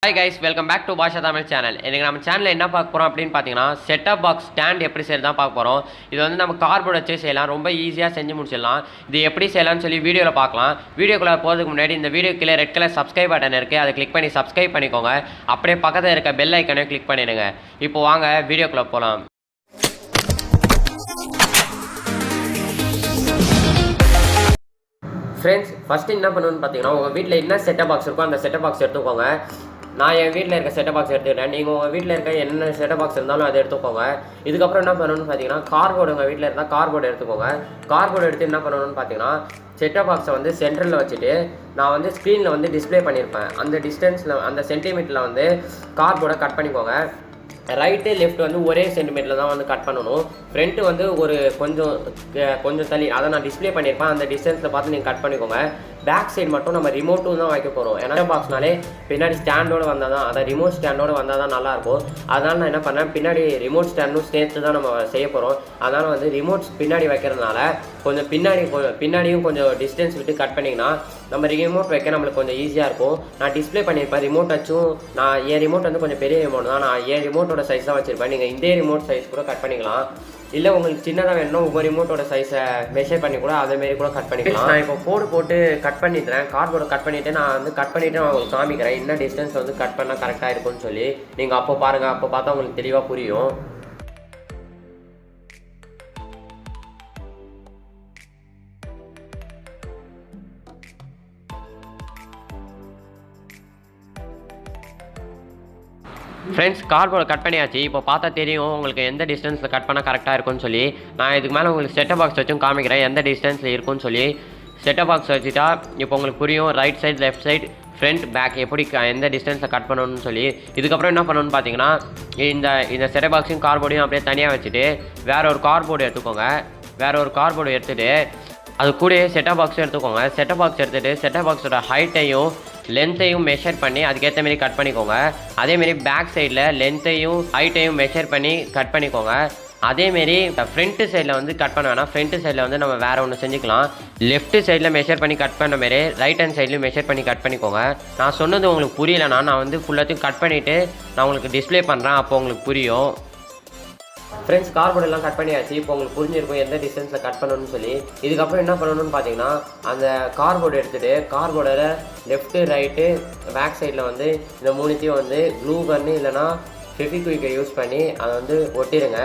Hi guys, welcome back to Basha channel. இன்னைக்கு நம்ம சேனல்ல என்ன பார்க்க போறோம் அப்படினு பாத்தீங்கன்னா செட்டப் பாக்ஸ் ஸ்டாண்ட் எப்படி செய்யறது தான் பார்க்க போறோம். இது வந்து நம்ம கார்ட்போர்ட் வச்சு செய்யலாம். ரொம்ப ஈஸியா செஞ்சு முடிச்சிடலாம். இது எப்படி செய்யலாம்னு சொல்லி வீடியோல பார்க்கலாம். வீடியோக்குள்ள போறதுக்கு முன்னாடி இந்த வீடியோ கீழ ரெட் கலர் subscribe பட்டன் இருக்கு. அதை கிளிக் பண்ணி subscribe பண்ணிக்கோங்க. அப்படியே பக்கத்துல இருக்க பெல் ஐகானை கிளிக் பண்ணிடுங்க. இப்போ வாங்க வீடியோக்குள்ள போலாம். Friends, first என்ன பண்ணணும்னு பாத்தீங்கன்னா உங்க வீட்ல என்ன செட்டப் பாக்ஸ் இருக்கோ அந்த செட்டப் பாக்ஸ் எடுத்துக்கோங்க. நான் என் வீட்டில் இருக்க செட்டப் பாக்ஸ் எடுத்துக்கிட்டேன். நீங்கள் உங்கள் வீட்டில் இருக்க என்ன செட்டப் பாக்ஸ் இருந்தாலும் அதை எடுத்துக்கோங்க. இதுக்கப்புறம் என்ன பண்ணணும்னு பார்த்தீங்கன்னா கார்ட்போர்டு உங்கள் வீட்டில் இருந்தால் கார்ட்போர்டு எடுத்துக்கோங்க. கார்ட்போர்டு எடுத்து என்ன பண்ணணும்னு பார்த்தீங்கன்னா செட்டப் பாக்ஸை வந்து சென்டரில் வச்சுட்டு நான் வந்து ஸ்க்ரீனில் வந்து டிஸ்பிளே பண்ணியிருப்பேன். அந்த டிஸ்டன்ஸில் அந்த சென்டிமீட்டரில் வந்து கார்ட்போர்டை கட் பண்ணிக்கோங்க. ரைட்டு லெஃப்ட் வந்து ஒரே சென்டிமீட்டரில் தான் வந்து கட் பண்ணணும். ஃப்ரண்ட்டு வந்து ஒரு கொஞ்சம் தள்ளி அதை நான் டிஸ்பிளே பண்ணியிருப்பேன். அந்த டிஸ்டன்ஸில் பார்த்து நீங்கள் கட் பண்ணிக்கோங்க. பேக் சைடு மட்டும் நம்ம ரிமோட்டும் தான் வைக்க போகிறோம். ஏன்னா பாக்ஸ்னாலே பின்னாடி ஸ்டாண்டோடு வந்தால் தான், அதை ரிமோட் ஸ்டாண்டோடு வந்தால் தான் நல்லாயிருக்கும். அதனால் நான் என்ன பண்ணேன், பின்னாடி ரிமோட் ஸ்டாண்டும் சேர்த்து தான் நம்ம செய்ய போகிறோம். அதனால் வந்து ரிமோட்ஸ் பின்னாடி வைக்கிறதுனால கொஞ்சம் பின்னாடியும் கொஞ்சம் டிஸ்டன்ஸ் விட்டு கட் பண்ணிங்கன்னா நம்ம ரிமோட் வைக்க நம்மளுக்கு கொஞ்சம் ஈஸியாக இருக்கும். நான் டிஸ்பிளே பண்ணியிருப்பேன். ரிமோட் வச்சும் என் ரிமோட் வந்து கொஞ்சம் பெரிய ரிமோட் தான். நான் என் ரிமோட்டோட சைஸ் தான் வச்சுருப்பேன். நீங்கள் இந்த ரிமோட் சைஸ் கூட கட் பண்ணிக்கலாம். இல்லை உங்களுக்கு சின்னதாக வேணும்னா உங்கள் ரிமோட்டோட சைஸை மெஷர் பண்ணி கூட அதேமாரி கூட கட் பண்ணிக்கலாம். நான் இப்போ கோடு போட்டு கட் பண்ணிடுறேன். கார்ட்போர்டை கட் பண்ணிவிட்டு நான் உங்களுக்கு காமிக்கிறேன் என்ன டிஸ்டன்ஸ் வந்து கட் பண்ணால் கரெக்டாக இருக்கும்னு சொல்லி. நீங்கள் அப்போ பாருங்கள், அப்போ பார்த்தா உங்களுக்கு தெளிவாக புரியும். ஃப்ரெண்ட்ஸ், கார்ட்போர்டை கட் பண்ணியாச்சு. இப்போ பார்த்தா தெரியும் உங்களுக்கு எந்த டிஸ்டன்ஸில் கட் பண்ணால் கரெக்டாக இருக்கும்னு சொல்லி. நான் இதுக்கு மேலே உங்களுக்கு செட்டப் பாக்ஸ் வச்சும் காமிக்கிறேன் எந்த டிஸ்டன்ஸில் இருக்கும்னு சொல்லி. செட்டப் பாக்ஸ் வச்சுட்டா இப்போ உங்களுக்கு புரியும் right side left side front back எப்படி எந்த டிஸ்டன்ஸை கட் பண்ணணும்னு சொல்லி. இதுக்கப்புறம் என்ன பண்ணணும்னு பார்த்தீங்கன்னா இந்த செட்டப் பாக்ஸையும் கார்ட்போர்டையும் அப்படியே தனியாக வச்சுட்டு வேறு ஒரு கார்ட்போர்டு எடுத்துக்கோங்க. வேறு ஒரு கார்ட்போர்டு எடுத்துகிட்டு அது கூட செட்டப் பாக்ஸும் எடுத்துக்கோங்க. செட்டப் பாக்ஸ் எடுத்துகிட்டு செட்டப் பாக்ஸோட ஹைட்டையும் லென்த்தையும் மெஷர் பண்ணி அதுக்கேற்ற மாரி கட் பண்ணிக்கோங்க. அதேமாரி பேக் சைடில் லென்த்தையும் ஹைட்டையும் மெஷர் பண்ணி கட் பண்ணிக்கோங்க. அதேமாரி ஃப்ரண்ட்டு சைடில் வந்து கட் பண்ண வேணாம். ஃப்ரண்ட்டு சைடில் வந்து நம்ம வேறு ஒன்று செஞ்சுக்கலாம். லெஃப்ட்டு சைடில் மெஷர் பண்ணி கட் பண்ண மாரி ரைட் ஹேண்ட் சைட்லையும் மெஷர் பண்ணி கட் பண்ணிக்கோங்க. நான் சொன்னது உங்களுக்கு புரியலைன்னா நான் வந்து ஃபுல்லாத்தையும் கட் பண்ணிவிட்டு நான் உங்களுக்கு டிஸ்பிளே பண்ணுறேன், அப்போ உங்களுக்கு புரியும். ஃப்ரெண்ட்ஸ், கார்ட்போர்டெல்லாம் கட் பண்ணியாச்சு. இப்போ உங்களுக்கு புரிஞ்சிருக்கும் எந்த டிஸ்டன்ஸில் கட் பண்ணணும்னு சொல்லி. இதுக்கப்புறம் என்ன பண்ணணும்னு பார்த்தீங்கன்னா அந்த கார்ட்போர்டு எடுத்துகிட்டு கார்ட்போர்டில் லெஃப்ட்டு ரைட்டு பேக் சைடில் வந்து இந்த மூணுத்தையும் வந்து க்ளூ கன்னு இல்லைனா ஃபெவிக்விக்கை யூஸ் பண்ணி அதை வந்து ஒட்டிடுங்க.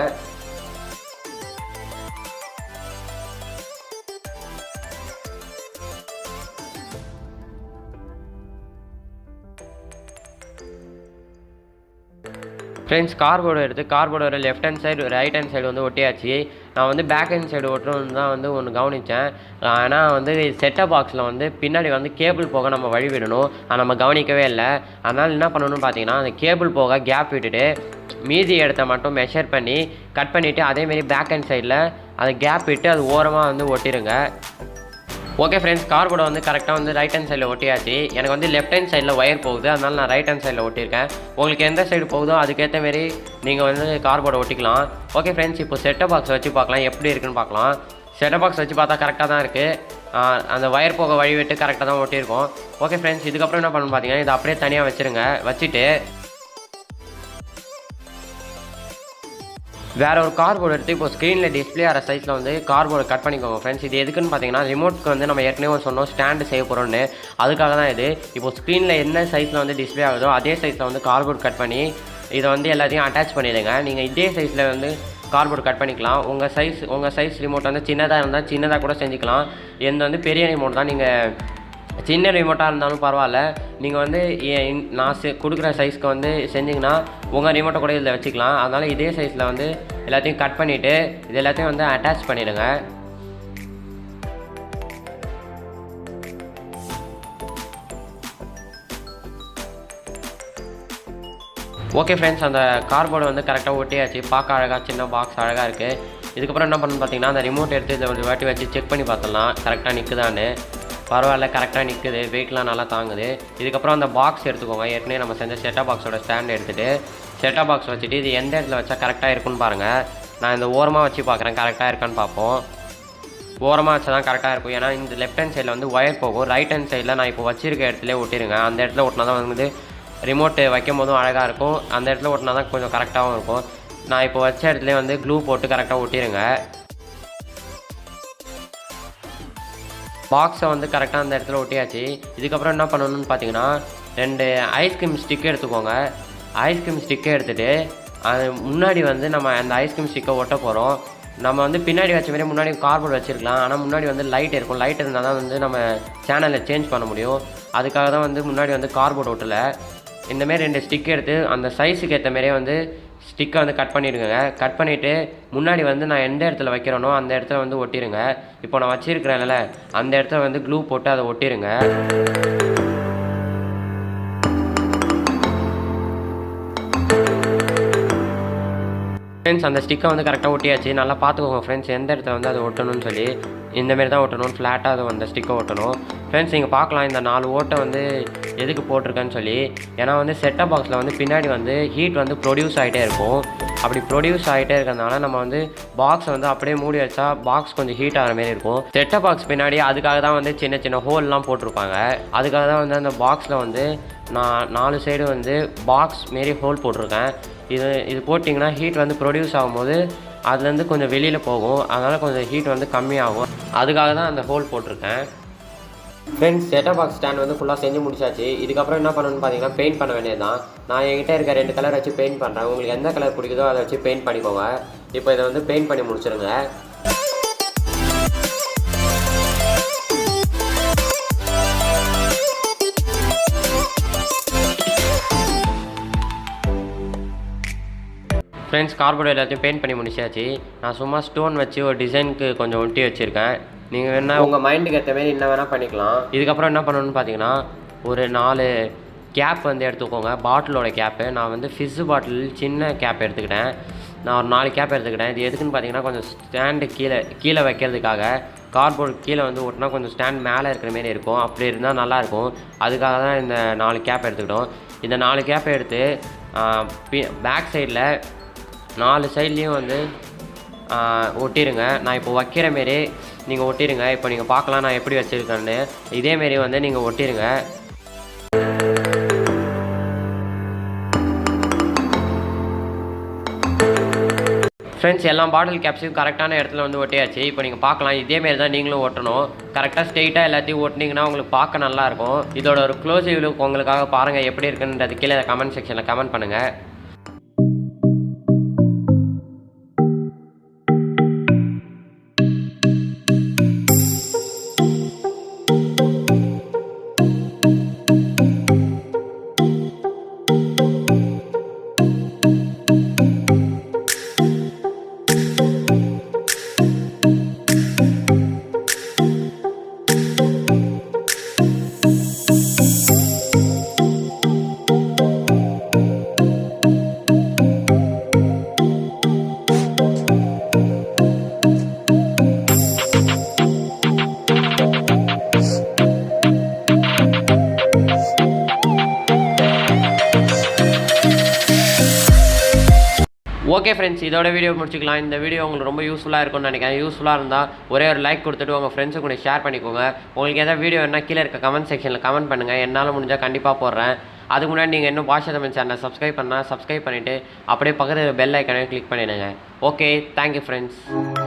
ஃப்ரெண்ட்ஸ், கார்ட்போர்டு எடுத்து கார்ட்போர்டோட left hand side right hand side வந்து ஒட்டியாச்சு. நான் வந்து பேக் ஹேண்ட் சைடு ஒட்டுறோன்னு தான் வந்து ஒன்று கவனித்தேன். ஆனால் வந்து செட்டப் பாக்ஸில் வந்து பின்னாடி வந்து கேபிள் போக நம்ம வழி விடணும். அதை நம்ம கவனிக்கவே இல்லை. அதனால் என்ன பண்ணணும்னு பார்த்தீங்கன்னா அந்த கேபிள் போக கேப் விட்டுட்டு மீதி இடத்த மட்டும் மெஷர் பண்ணி கட் பண்ணிவிட்டு அதேமாரி பேக் ஹேண்ட் சைடில் அதை கேப் விட்டு அது ஓரமாக வந்து ஒட்டிடுங்க. ஓகே ஃப்ரெண்ட்ஸ், கார்ட்போர்டை வந்து கரெக்டாக வந்து ரைட் ஹேண்ட் சைடில் ஒட்டியாச்சு. எனக்கு வந்து லெஃப்ட் ஹேண்ட் சைடில் ஒயர் போகுது, அதனால் நான் ரைட் ஹேண்ட் சைடில் ஒட்டியிருக்கேன். உங்களுக்கு எந்த சைடு போகுதோ அதுக்கேற்ற மாரி நீங்கள் வந்து கார்ட்போர்டை ஒட்டிக்கலாம். ஓகே ஃப்ரெண்ட்ஸ், இப்போ செட்டப் பாக்ஸ் வச்சு பார்க்கலாம் எப்படி இருக்குன்னு பார்க்கலாம். செட்டப் பாக்ஸ் வச்சு பார்த்தா கரெக்டாக தான் இருக்குது. அந்த ஒயர் போக வழி விட்டு கரெக்டாக தான் ஒட்டியிருக்கோம். ஓகே ஃப்ரெண்ட்ஸ், இதுக்கப்புறம் என்ன பண்ணணும்னு பார்த்தீங்கன்னா இதை அப்படியே தனியாக வச்சுருங்க. வச்சுட்டு வேறு ஒரு கார்ட்போர்டு எடுத்து இப்போ ஸ்க்ரீனில் டிஸ்பிளே ஆகிற சைஸில் வந்து கார்ட்போர்டு கட் பண்ணிக்கோங்க. ஃப்ரெண்ட்ஸ், இது எதுக்குன்னு பார்த்தீங்கன்னா ரிமோட்க்கு வந்து நம்ம ஏற்கனவே சொன்னோம் ஸ்டாண்டு செய்ய போகிறோன்னு, அதுக்காக தான் இது. இப்போ ஸ்க்ரீனில் என்ன சைஸில் வந்து டிஸ்பிளே ஆகுதோ அதே சைஸில் வந்து கார்ட்போர்டு கட் பண்ணி இதை வந்து எல்லாத்தையும் அட்டாச் பண்ணிடுங்க. நீங்கள் இதே சைஸில் வந்து கார்ட்போர்டு கட் பண்ணிக்கலாம். உங்கள் சைஸ் ரிமோட் வந்து சின்னதாக இருந்தால் சின்னதாக கூட செஞ்சுக்கலாம். எந்த வந்து பெரிய ரிமோட் தான், நீங்கள் சின்ன ரிமோட்டாக இருந்தாலும் பரவாயில்ல. நீங்கள் வந்து நான் கொடுக்குற சைஸ்க்கு வந்து செஞ்சிங்கன்னா உங்கள் ரிமோட்டை கூட இதில் வச்சுக்கலாம். அதனால் இதே சைஸில் வந்து எல்லாத்தையும் கட் பண்ணிவிட்டு இது எல்லாத்தையும் வந்து அட்டாச் பண்ணிடுங்க. ஓகே ஃப்ரெண்ட்ஸ், அந்த கார்ட்போர்டை வந்து கரெக்டாக ஒட்டியாச்சு. பார்க்க அழகாக சின்ன பாக்ஸ் அழகாக இருக்குது. இதுக்கப்புறம் என்ன பண்ணணும்னு பார்த்தீங்கன்னா அந்த ரிமோட் எடுத்து இதை ஒரு வாட்டி வச்சு செக் பண்ணி பார்த்துடலாம் கரெக்டாக நிற்குதான்னு. பரவாயில்ல, கரெக்டாக நிற்குது, வெயிட்லாம் நல்லா தாங்குது. இதுக்கப்புறம் அந்த பாக்ஸ் எடுத்துக்கோங்க. ஏற்கனவே நம்ம செஞ்ச செட்டப் பாக்ஸோட ஸ்டாண்ட் எடுத்துகிட்டு செட்டப் பாக்ஸ் வச்சுட்டு இது எந்த இடத்துல வச்சா கரெக்டாக இருக்குன்னு பாருங்கள். நான் இந்த ஓரமாக வச்சு பார்க்குறேன், கரெக்டாக இருக்கான்னு பார்ப்போம். ஓரமாக வச்சா தான் கரெக்டாக இருக்கும். ஏன்னா இந்த லெஃப்ட் ஹேண்ட் சைடில் வந்து ஒயர் போகும். ரைட் ஹேண்ட் சைடில் நான் இப்போ வச்சிருக்க இடத்துல ஒட்டிடுங்க. அந்த இடத்துல ஒட்டினா தான் வந்து ரிமோட்டு வைக்கும் போதும் அழகாக இருக்கும். அந்த இடத்துல ஒட்டினா தான் கொஞ்சம் கரெக்டாகவும் இருக்கும். நான் இப்போ வச்ச இடத்துல வந்து க்ளூ போட்டு கரெக்டாக ஒட்டிடுங்க. பாக்ஸை வந்து கரெக்டாக அந்த இடத்துல ஒட்டியாச்சு. இதுக்கப்புறம் என்ன பண்ணணும்னு பார்த்தீங்கன்னா 2 ஐஸ்கிரீம் ஸ்டிக் எடுத்துக்கோங்க. ஐஸ்கிரீம் ஸ்டிக்கை எடுத்துகிட்டு அது முன்னாடி வந்து நம்ம அந்த ஐஸ்கிரீம் ஸ்டிக்கை ஒட்ட போகிறோம். நம்ம வந்து பின்னாடி வச்ச மாதிரி முன்னாடி கார்போர்டு வச்சுருக்கலாம். ஆனால் முன்னாடி வந்து லைட் இருக்கும். லைட் இருந்தால் தான் வந்து நம்ம சேனலை சேஞ்ச் பண்ண முடியும். அதுக்காக தான் வந்து முன்னாடி வந்து கார்போர்டு ஒட்டலை. இந்தமாரி 2 ஸ்டிக் எடுத்து அந்த சைஸுக்கு ஏற்ற மாதிரியே வந்து ஸ்டிக்கை வந்து கட் பண்ணிடுங்க. கட் பண்ணிவிட்டு முன்னாடி வந்து நான் எந்த இடத்துல வைக்கிறேனோ அந்த இடத்துல வந்து ஒட்டிடுங்க. இப்போ நான் வச்சுருக்கிறேன்ல அந்த இடத்துல வந்து க்ளூ போட்டு அதை ஒட்டிடுங்க. ஃப்ரெண்ட்ஸ் அந்த ஸ்டிக்கை வந்து கரெக்டாக ஒட்டியாச்சு. நல்லா பார்த்துக்கோங்க ஃப்ரெண்ட்ஸ் எந்த இடத்துல வந்து அதை ஒட்டணும்னு சொல்லி. இந்தமாரி தான் ஒட்டணும், ஃப்ளாட்டாக அதை அந்த ஸ்டிக்கை ஒட்டணும். ஃப்ரெண்ட்ஸ் நீங்கள் பார்க்கலாம் இந்த 4 ஓட்டை வந்து எதுக்கு போட்டிருக்கேன்னு சொல்லி. ஏன்னா வந்து செட்டப் பாக்ஸில் வந்து பின்னாடி வந்து ஹீட் வந்து ப்ரொடியூஸ் ஆகிட்டே இருக்கும். அப்படி ப்ரொடியூஸ் ஆகிட்டே இருக்கிறதுனால நம்ம வந்து பாக்ஸை வந்து அப்படியே மூடி வச்சா பாக்ஸ் கொஞ்சம் ஹீட் ஆகிற மாரி இருக்கும். செட்டப் பாக்ஸ் பின்னாடி அதுக்காக தான் வந்து சின்ன சின்ன ஹோல்லாம் போட்டிருப்பாங்க. அதுக்காக தான் வந்து அந்த பாக்ஸில் வந்து நான் 4 சைடு வந்து பாக்ஸ் மாரி ஹோல் போட்டிருக்கேன். இது போட்டிங்கன்னா ஹீட் வந்து ப்ரொடியூஸ் ஆகும்போது அதுலேருந்து கொஞ்சம் வெளியில் போகும். அதனால் கொஞ்சம் ஹீட் வந்து கம்மியாகும். அதுக்காக தான் அந்த ஹோல் போட்டிருக்கேன். ஃப்ரெண்ட்ஸ் செட்டப் பாக்ஸ் ஸ்டாண்ட் வந்து ஃபுல்லாக செஞ்சு முடிச்சாச்சு. இதுக்கப்புறம் என்ன பண்ணணும்னு பார்த்தீங்கன்னா பெயிண்ட் பண்ண வேண்டியது தான். நான் என்கிட்ட இருக்க 2 கலர் வச்சு பெயிண்ட் பண்ணுறேன். உங்களுக்கு எந்த கலர் பிடிக்குதோ அதை வச்சு பெயிண்ட் பண்ணிக்கோங்க. இப்போ இதை வந்து பெயிண்ட் பண்ணி முடிச்சிருங்க. ஃப்ரெண்ட்ஸ் கார்போர்டு எல்லாத்தையும் பெயிண்ட் பண்ணி முடிச்சாச்சு. நான் சும்மா ஸ்டோன் வச்சு ஒரு டிசைனுக்கு கொஞ்சம் ஒட்டி வச்சுருக்கேன். நீங்கள் வேணால் உங்கள் மைண்டுக்கு ஏற்ற மாரி என்ன வேணால் பண்ணிக்கலாம். இதுக்கப்புறம் என்ன பண்ணணும்னு பார்த்தீங்கன்னா ஒரு 4 கேப் வந்து எடுத்துக்கோங்க. பாட்டிலோட கேப்பு. நான் வந்து ஃபிஸ்ஸு பாட்டில் சின்ன கேப் எடுத்துக்கிட்டேன். நான் ஒரு 4 கேப் எடுத்துக்கிட்டேன். இது எதுக்குன்னு பார்த்தீங்கன்னா கொஞ்சம் ஸ்டாண்டு கீழே வைக்கிறதுக்காக. கார்போர்டு கீழே வந்து ஒட்டினா கொஞ்சம் ஸ்டாண்ட் மேலே இருக்கிற மாரி இருக்கும். அப்படி இருந்தால் நல்லாயிருக்கும். அதுக்காக தான் இந்த 4 கேப் எடுத்துக்கிட்டோம். இந்த 4 கேப்பை எடுத்து பேக் சைடில் 4 சைட்லேயும் வந்து ஒட்டிடுங்க. நான் இப்போ வைக்கிற மாரி நீங்கள் ஒட்டிடுங்க. இப்போ நீங்கள் பார்க்கலாம் நான் எப்படி வச்சுருக்கேன்னு. இதேமாரி வந்து நீங்கள் ஒட்டிடுங்க. ஃப்ரெண்ட்ஸ் எல்லா பாட்டில் கேப்ஸையும் கரெக்டான இடத்துல வந்து ஒட்டியாச்சு. இப்போ நீங்கள் பார்க்கலாம் இதேமாரி தான் நீங்களும் ஒட்டணும். கரெக்டாக ஸ்ட்ரெயிட்டாக எல்லாத்தையும் ஒட்டினீங்கன்னா உங்களுக்கு பார்க்க நல்லாயிருக்கும். இதோட ஒரு க்ளோசிவ் லுக் உங்களுக்காக பாருங்கள் எப்படி இருக்குன்றது கீழே கமெண்ட் செக்ஷனில் கமெண்ட் பண்ணுங்கள். ஓகே ஃப்ரெண்ட்ஸ் இதோட வீடியோ முடிச்சுக்கலாம். இந்த வீடியோ உங்களுக்கு ரொம்ப யூஸ்ஃபுல்லாக இருக்கும்னு நினைக்கிறேன். யூஸ்ஃபுல்லாக இருந்தால் ஒரே ஒரு லைக் கொடுத்துட்டு உங்கள் ஃப்ரெண்ட்ஸுக்கு கூட ஷேர் பண்ணிக்கோங்க. உங்களுக்கு எதாவது வீடியோ என்ன கீழே இருக்க கமெண்ட் செக்ஷனில் கமெண்ட் பண்ணுங்கள். என்னால் முடிஞ்சால் கண்டிப்பாக போடுறேன். அதுக்கு முன்னாடி நீங்கள் இன்னும் பாஷா தமிழ் சேனலை சப்ஸ்கிரைப் பண்ணிவிட்டு அப்படியே பக்கத்தில் பெல் ஐக்கானே கிளிக் பண்ணிடுங்க. Okay thank you friends.